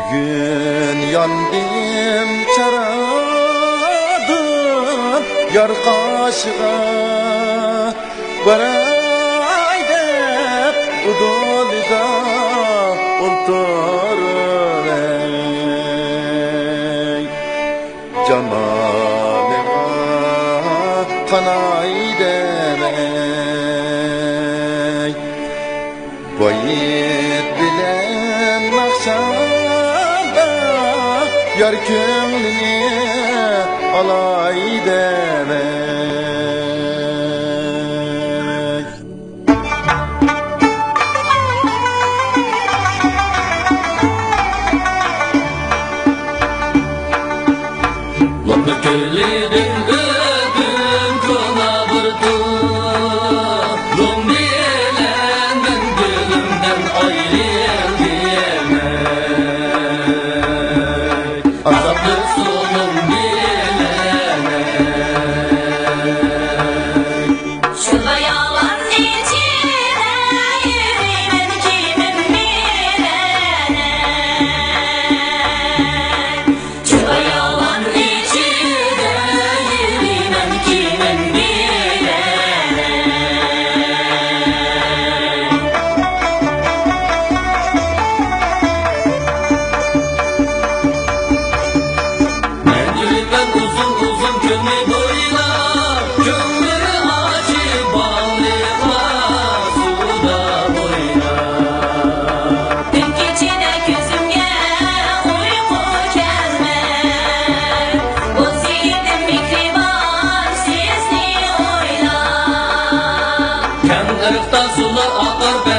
Bugün yandım çaradım yar kaşığa baray dep udolda otur ey canalıma kanay demey bayit bilen makşada yar kömlünü alay demey Lopla köylerin ödüm kona vurdu Rum bilen ben gülümden ayrılayamak Azaplı solum bilemek Şu yalan içine yürüyen kimin bilenek Şu yalan içine yürüyen kimin bilenek Mendilden uzun uzun kömür boylar Kömürü açıp balıklar suda boylar Dün gecede gözümge uyku gelmez Boz yiğidim fikri var sizni oylar Kendi ırktan sular akar